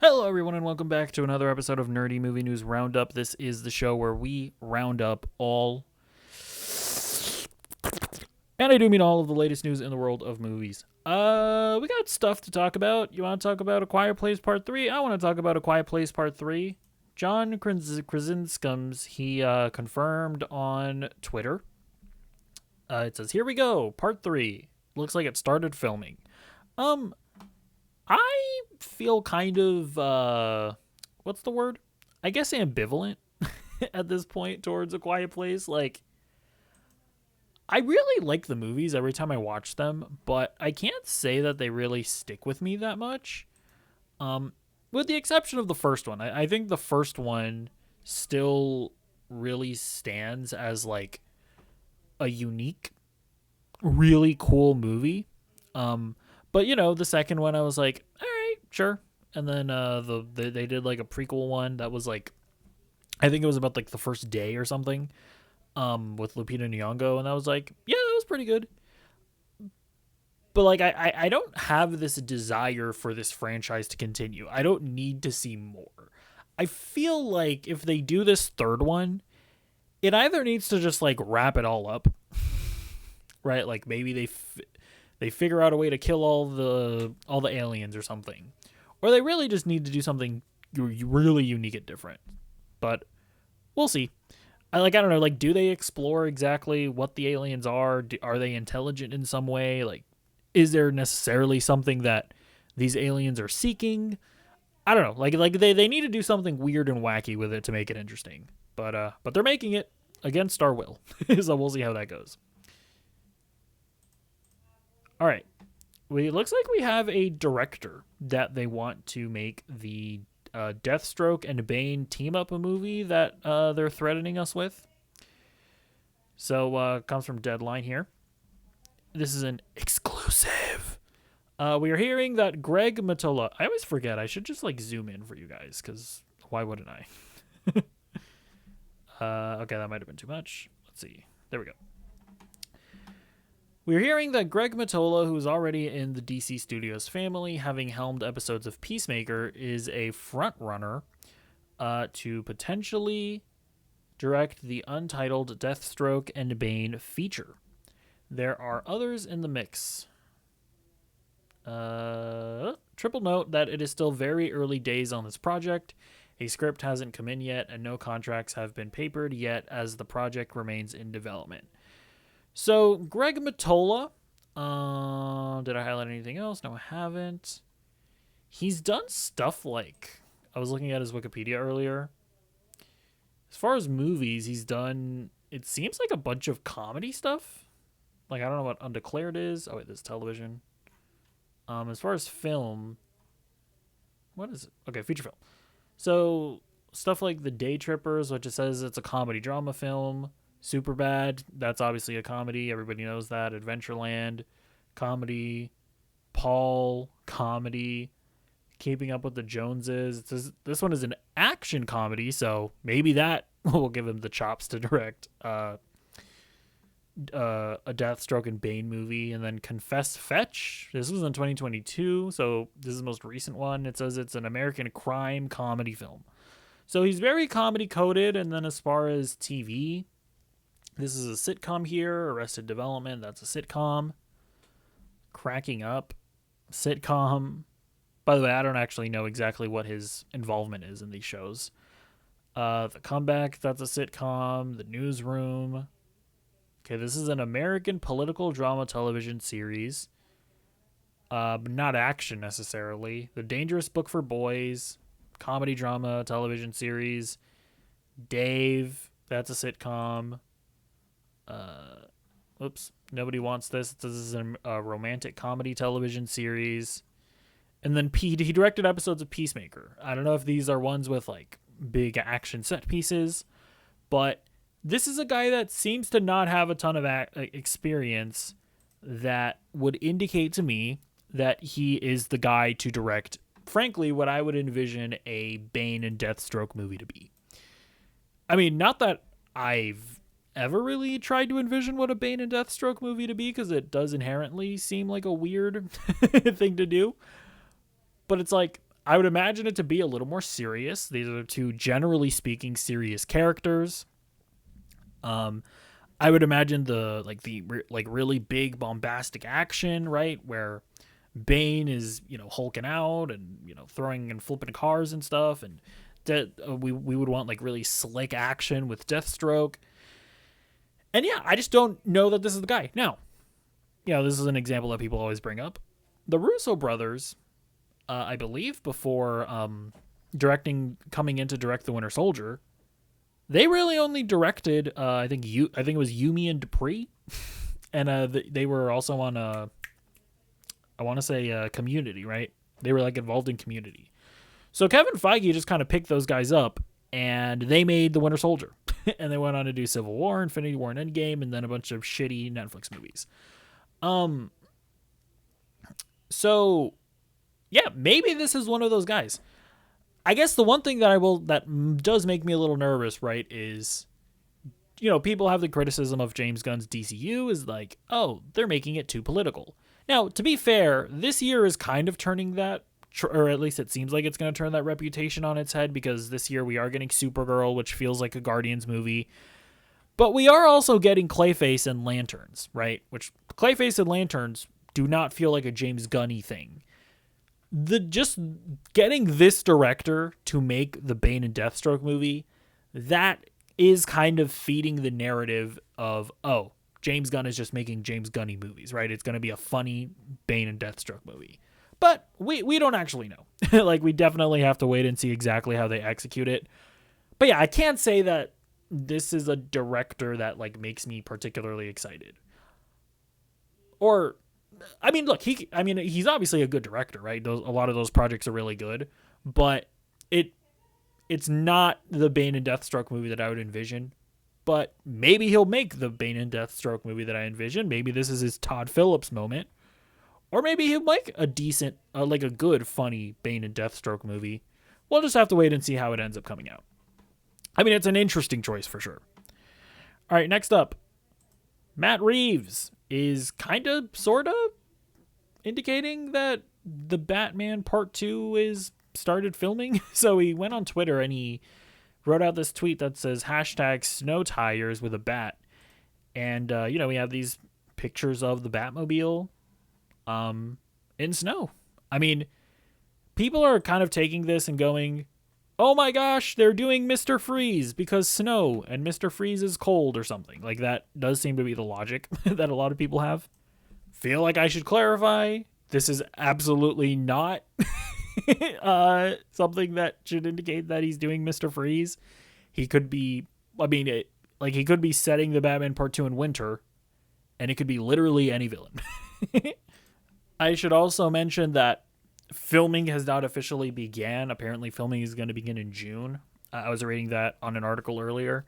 Hello, everyone, and welcome back to another episode of Nerdy Movie News Roundup. This is the show where we round up all, and I do mean all of the latest news in the world of movies. We got stuff to talk about. You want to talk about A Quiet Place Part 3? I want to talk about A Quiet Place Part 3. John Krasinski's, he confirmed on Twitter. It says, here we go, Part 3. Looks like it started filming. I feel kind of, what's the word? I guess ambivalent at this point towards A Quiet Place. Like, I really like the movies every time I watch them, but I can't say that they really stick with me that much. With the exception of the first one. I think the first one still really stands as, like, a unique, really cool movie. But the second one, I was like, all right, sure. And then they did like a prequel one that was like, I think it was about like the first day or something, with Lupita Nyong'o, and I was like, yeah, that was pretty good. But like, I don't have this desire for this franchise to continue. I don't need to see more. I feel like if they do this third one, it either needs to just like wrap it all up, right? Like maybe they figure out a way to kill all the aliens or something, or they really just need to do something really unique and different. But we'll see. I don't know, like, do they explore exactly what the aliens are? Are they intelligent in some way? Like, is there necessarily something that these aliens are seeking? I don't know. Like they need to do something weird and wacky with it to make it interesting. But they're making it against our will, so we'll see how that goes. All right. It looks like we have a director that they want to make the Deathstroke and Bane team up a movie that they're threatening us with. So it comes from Deadline here. This is an exclusive. We are hearing that Greg Mottola. I always forget. I should just like zoom in for you guys because why wouldn't I? Okay, that might have been too much. Let's see. There we go. We're hearing that Greg Mottola, who is already in the DC Studios family, having helmed episodes of Peacemaker, is a frontrunner to potentially direct the untitled Deathstroke and Bane feature. There are others in the mix. Triple note that it is still very early days on this project. A script hasn't come in yet, and no contracts have been papered yet as the project remains in development. So, Greg Mottola, did I highlight anything else? No, I haven't. He's done stuff like, I was looking at his Wikipedia earlier. As far as movies, he's done, it seems like a bunch of comedy stuff. Like, I don't know what Undeclared is. Oh, wait, this is television. As far as film, what is it? Okay, feature film. So, stuff like The Day Trippers, which it says it's a comedy drama film. Superbad, that's obviously a comedy. Everybody knows that. Adventureland, comedy. Paul, comedy. Keeping Up with the Joneses. This one is an action comedy, so maybe that will give him the chops to direct a Deathstroke and Bane movie. And then Confess Fetch. This was in 2022, so this is the most recent one. It says it's an American crime comedy film. So he's very comedy coded. And then as far as TV, this is a sitcom here. Arrested Development, that's a sitcom. Cracking Up, sitcom. By the way, I don't actually know exactly what his involvement is in these shows. The Comeback, that's a sitcom. The Newsroom. Okay, this is an American political drama television series. But not action necessarily. The Dangerous Book for Boys, comedy drama television series. Dave, that's a sitcom. Nobody Wants This. This is a romantic comedy television series. And then he directed episodes of Peacemaker. I don't know if these are ones with like big action set pieces, but this is a guy that seems to not have a ton of experience that would indicate to me that he is the guy to direct, frankly, what I would envision a Bane and Deathstroke movie to be. I mean, not that I've ever really tried to envision what a Bane and Deathstroke movie to be, because it does inherently seem like a weird thing to do. But it's like, I would imagine it to be a little more serious. These are two, generally speaking, serious characters. I would imagine the really big bombastic action, right, where Bane is hulking out and throwing and flipping cars and stuff, and that we would want like really slick action with Deathstroke. And yeah, I just don't know that this is the guy. Now, this is an example that people always bring up. The Russo brothers, I believe, before coming in to direct The Winter Soldier, they really only directed, I think it was Yumi and Dupree, and they were also on I want to say Community, right? They were like involved in Community. So Kevin Feige just kind of picked those guys up, and they made The Winter Soldier, and they went on to do Civil War, Infinity War, and Endgame, and then a bunch of shitty Netflix movies. So yeah, maybe this is one of those guys. I guess the one thing that does make me a little nervous, right, is, people have the criticism of James Gunn's DCU is like, oh, they're making it too political. Now, to be fair, this year is kind of turning that, or at least it seems like it's going to turn that reputation on its head, because this year we are getting Supergirl, which feels like a Guardians movie. But we are also getting Clayface and Lanterns, right? Which Clayface and Lanterns do not feel like a James Gunn-y thing. Just getting this director to make the Bane and Deathstroke movie, that is kind of feeding the narrative of, oh, James Gunn is just making James Gunn-y movies, right? It's going to be a funny Bane and Deathstroke movie. But we don't actually know. Like, we definitely have to wait and see exactly how they execute it. But yeah, I can't say that this is a director that like makes me particularly excited. Or, I mean, look, he's obviously a good director, right? A lot of those projects are really good, but it's not the Bane and Deathstroke movie that I would envision. But maybe he'll make the Bane and Deathstroke movie that I envision. Maybe this is his Todd Phillips moment. Or maybe he'll make a decent, like a good, funny Bane and Deathstroke movie. We'll just have to wait and see how it ends up coming out. I mean, it's an interesting choice for sure. All right, next up. Matt Reeves is kind of, sort of, indicating that the Batman Part 2 is started filming. So he went on Twitter and he wrote out this tweet that says #snow tires with a bat. And, we have these pictures of the Batmobile in snow. I mean, people are kind of taking this and going, oh my gosh, they're doing Mr. Freeze because snow and Mr. Freeze is cold or something. Like, that does seem to be the logic that a lot of people have. Feel like I should clarify, this is absolutely not something that should indicate that he's doing Mr. Freeze. He could be, he could be setting the Batman Part 2 in winter, and it could be literally any villain. I should also mention that filming has not officially began. Apparently filming is going to begin in June. I was reading that on an article earlier.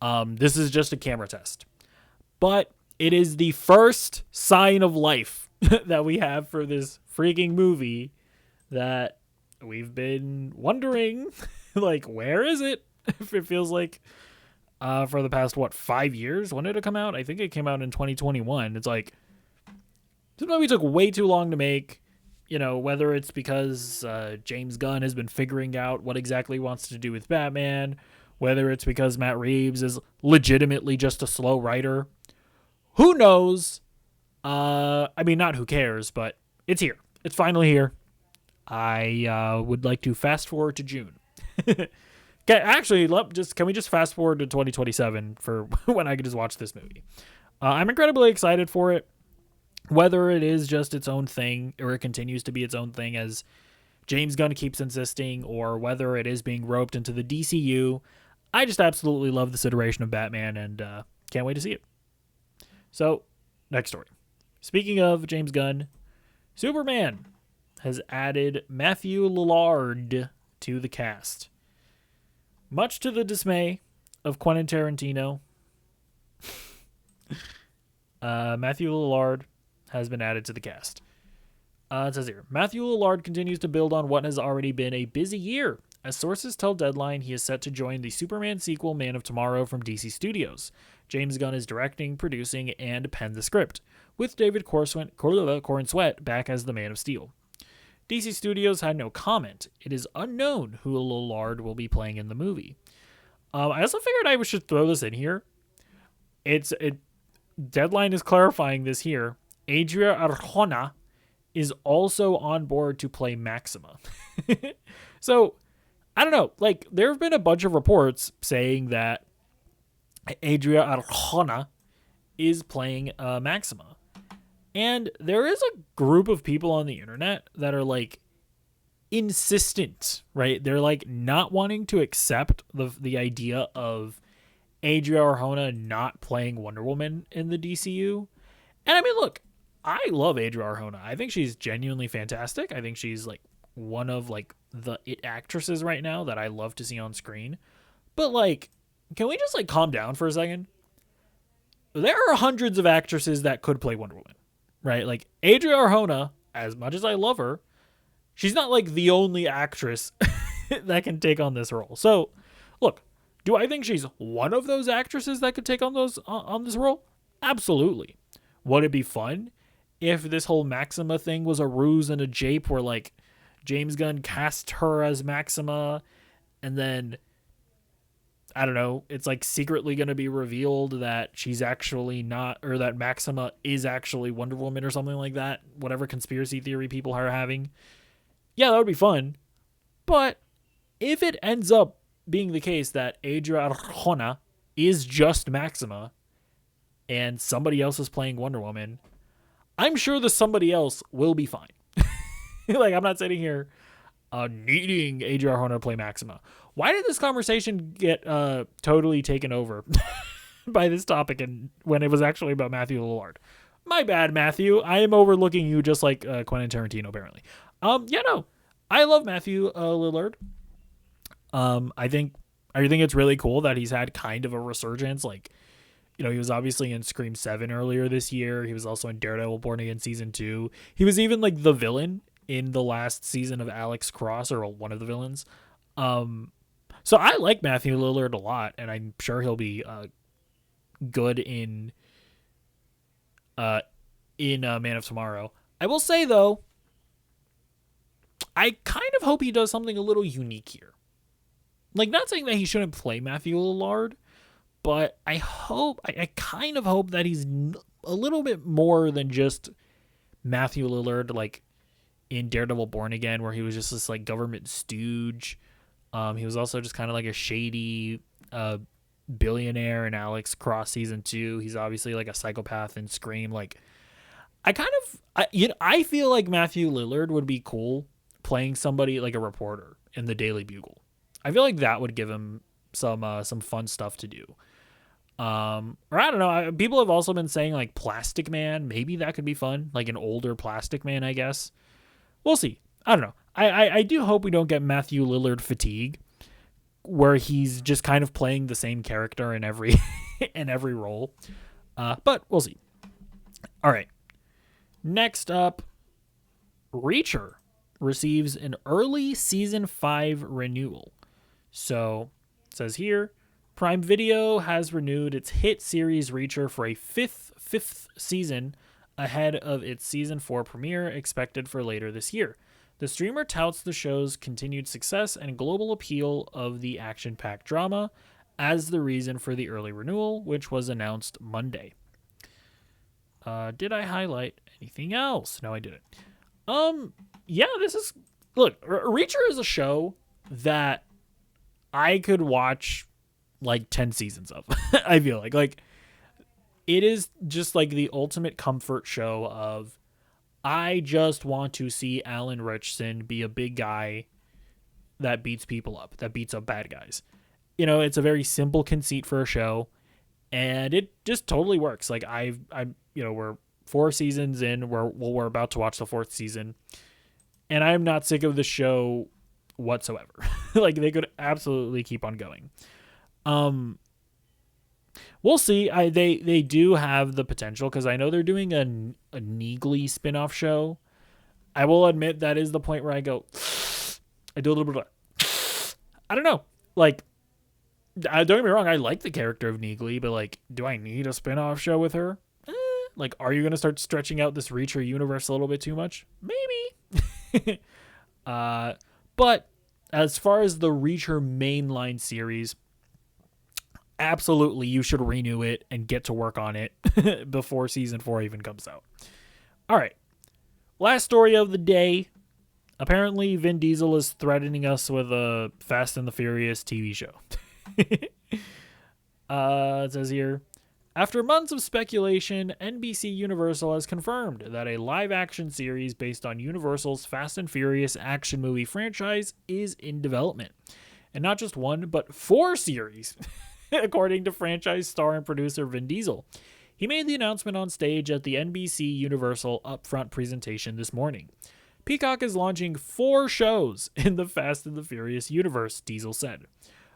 This is just a camera test. But it is the first sign of life that we have for this freaking movie that we've been wondering, like, where is it? It feels like for the past, 5 years? When did it come out? I think it came out in 2021. It's like, this movie took way too long to make. Whether it's because James Gunn has been figuring out what exactly he wants to do with Batman, whether it's because Matt Reeves is legitimately just a slow writer. Who knows? Not who cares, but it's here. It's finally here. I would like to fast forward to June. Actually, can we just fast forward to 2027 for when I can just watch this movie? I'm incredibly excited for it. Whether it is just its own thing or it continues to be its own thing as James Gunn keeps insisting, or whether it is being roped into the DCU, I just absolutely love this iteration of Batman and can't wait to see it. So, next story. Speaking of James Gunn, Superman has added Matthew Lillard to the cast. Much to the dismay of Quentin Tarantino, Matthew Lillard has been added to the cast. It says here, Matthew Lillard continues to build on what has already been a busy year. As sources tell Deadline, he is set to join the Superman sequel Man of Tomorrow from DC Studios. James Gunn is directing, producing, and penned the script, with David Corenswet back as the Man of Steel. DC Studios had no comment. It is unknown who Lillard will be playing in the movie. I also figured I should throw this in here. Deadline is clarifying this here. Adria Arjona is also on board to play Maxima. So, I don't know. Like, there have been a bunch of reports saying that Adria Arjona is playing Maxima. And there is a group of people on the internet that are, like, insistent, right? They're, like, not wanting to accept the idea of Adria Arjona not playing Wonder Woman in the DCU. And, I mean, look, I love Adria Arjona. I think she's genuinely fantastic. I think she's, like, one of, like, the it actresses right now that I love to see on screen. But, like, can we just, like, calm down for a second? There are hundreds of actresses that could play Wonder Woman, right? Like, Adria Arjona, as much as I love her, she's not, like, the only actress that can take on this role. So, look, do I think she's one of those actresses that could take on this role? Absolutely. Would it be fun if this whole Maxima thing was a ruse and a jape where, like, James Gunn cast her as Maxima and then, I don't know, it's, like, secretly going to be revealed that she's actually not, or that Maxima is actually Wonder Woman or something like that, whatever conspiracy theory people are having. Yeah, that would be fun. But if it ends up being the case that Adria Arjona is just Maxima and somebody else is playing Wonder Woman, I'm sure the somebody else will be fine. Like, I'm not sitting here needing Adria Arjona to play Maxima. Why did this conversation get totally taken over by this topic and when it was actually about Matthew Lillard? My bad, Matthew. I am overlooking you just like Quentin Tarantino, apparently. Yeah, no. I love Matthew Lillard. I think it's really cool that he's had kind of a resurgence. Like, you know, he was obviously in Scream 7 earlier this year. He was also in Daredevil Born Again Season 2. He was even, like, the villain in the last season of Alex Cross, or one of the villains. So I like Matthew Lillard a lot, and I'm sure he'll be good in Man of Tomorrow. I will say, though, I kind of hope he does something a little unique here. Like, not saying that he shouldn't play Matthew Lillard, but I kind of hope that he's a little bit more than just Matthew Lillard, like in Daredevil Born Again, where he was just this, like, government stooge. He was also just kind of like a shady billionaire in Alex Cross Season 2. He's obviously, like, a psychopath in Scream. Like, I feel like Matthew Lillard would be cool playing somebody like a reporter in the Daily Bugle. I feel like that would give him some fun stuff to do. Or I don't know. People have also been saying, like, Plastic Man. Maybe that could be fun. Like an older Plastic Man, I guess. We'll see. I don't know. I do hope we don't get Matthew Lillard fatigue, where he's just kind of playing the same character in every in every role. But we'll see. All right. Next up, Reacher receives an early Season 5 renewal. So, it says here, Prime Video has renewed its hit series Reacher for a fifth season ahead of its Season 4 premiere expected for later this year. The streamer touts the show's continued success and global appeal of the action-packed drama as the reason for the early renewal, which was announced Monday. Did I highlight anything else? No, I didn't. Yeah, Reacher is a show that I could watch like 10 seasons of. I feel like it is just like the ultimate comfort show of, I just want to see Alan Ritchson be a big guy that beats people up, that beats up bad guys. You know, it's a very simple conceit for a show, and it just totally works. Like, we're 4 seasons in, we're about to watch the 4th season, and I'm not sick of the show whatsoever. Like, they could absolutely keep on going. We'll see. They do have the potential, because I know they're doing a Neegly spin-off show. I will admit that is the point where I do a little bit of, I don't know. Like, don't get me wrong, I like the character of Neegly, but, like, do I need a spin-off show with her? Like, are you going to start stretching out this Reacher universe a little bit too much? Maybe. But as far as the Reacher mainline series, absolutely you should renew it and get to work on it before season 4 even comes out. All right. Last story of the day. Apparently, Vin Diesel is threatening us with a Fast and the Furious TV show. It says here, after months of speculation, NBC Universal has confirmed that a live-action series based on Universal's Fast and Furious action movie franchise is in development. And not just one, but 4 series, according to franchise star and producer Vin Diesel. He made the announcement on stage at the NBC Universal Upfront presentation this morning. Peacock is launching 4 shows in the Fast and the Furious universe, Diesel said.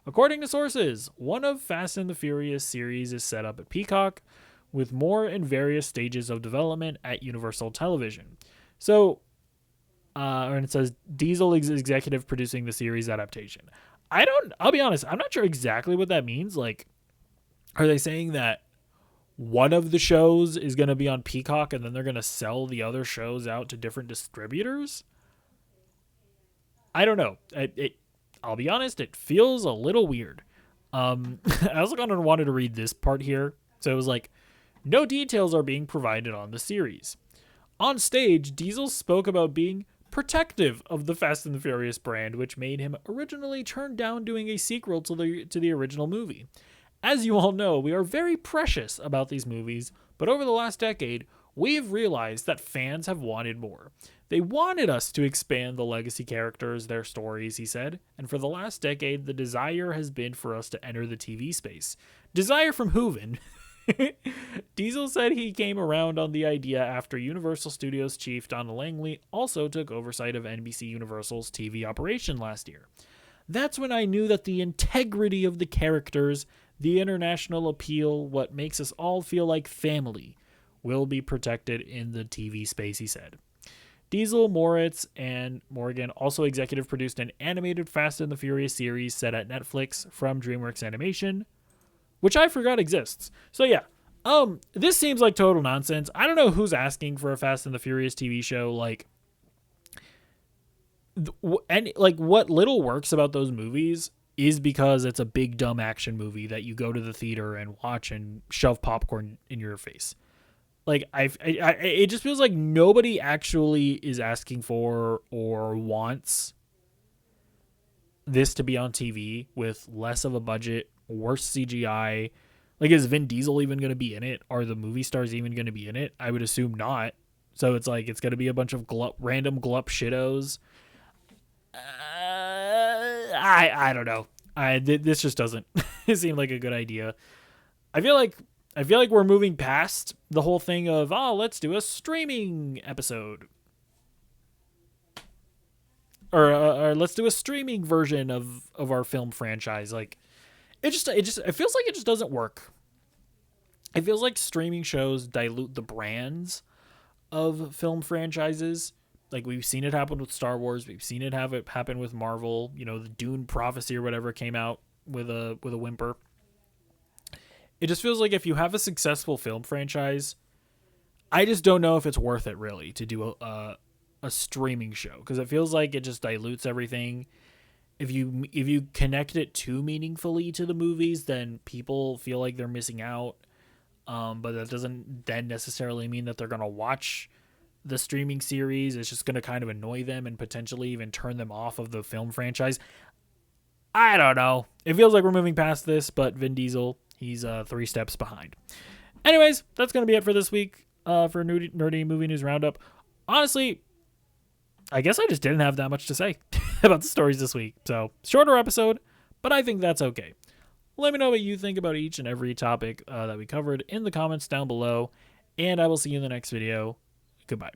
According to sources, one of Fast and the Furious series is set up at Peacock, with more in various stages of development at Universal Television. So, and it says Diesel is executive producing the series adaptation. I'll be honest, I'm not sure exactly what that means. Like, are they saying that one of the shows is going to be on Peacock and then they're going to sell the other shows out to different distributors? I don't know. I'll be honest, it feels a little weird. I also kind of wanted to read this part here. So it was like, no details are being provided on the series. On stage, Diesel spoke about being protective of the Fast and the Furious brand, which made him originally turn down doing a sequel to the original movie. As you all know, we are very precious about these movies, but over the last decade, we've realized that fans have wanted more. They wanted us to expand the legacy characters, their stories, he said, and for the last decade, the desire has been for us to enter the TV space. Desire from Hooven. Diesel said he came around on the idea after Universal Studios chief Donald Langley also took oversight of NBC Universal's TV operation last year. That's when I knew that the integrity of the characters, the international appeal, what makes us all feel like family, will be protected in the TV space, he said. Diesel, Moritz, and Morgan also executive produced an animated Fast and the Furious series set at Netflix from DreamWorks Animation, which I forgot exists. So yeah, this seems like total nonsense. I don't know who's asking for a Fast and the Furious TV show. Like, and like what little works about those movies is because it's a big dumb action movie that you go to the theater and watch and shove popcorn in your face. Like it just feels like nobody actually is asking for or wants this to be on TV with less of a budget, worse CGI. Like, is Vin Diesel even going to be in it? Are the movie stars even going to be in it? I would assume not. So it's like it's going to be a bunch of random glup shittos. I don't know. This just doesn't seem like a good idea. I feel like we're moving past the whole thing of, let's do a streaming episode. Or let's do a streaming version of our film franchise. Like, it feels like it just doesn't work. It feels like streaming shows dilute the brands of film franchises. Like, we've seen it happen with Star Wars. We've seen it happen with Marvel. You know, the Dune Prophecy or whatever came out with a whimper. It just feels like if you have a successful film franchise, I just don't know if it's worth it really to do a streaming show, because it feels like it just dilutes everything. If you connect it too meaningfully to the movies, then people feel like they're missing out. But that doesn't then necessarily mean that they're going to watch the streaming series. It's just going to kind of annoy them and potentially even turn them off of the film franchise. I don't know. It feels like we're moving past this, but Vin Diesel, he's 3 steps behind. Anyways, that's going to be it for this week for Nerdy Movie News Roundup. Honestly, I guess I just didn't have that much to say about the stories this week. So, shorter episode, but I think that's okay. Let me know what you think about each and every topic that we covered in the comments down below, and I will see you in the next video. Goodbye.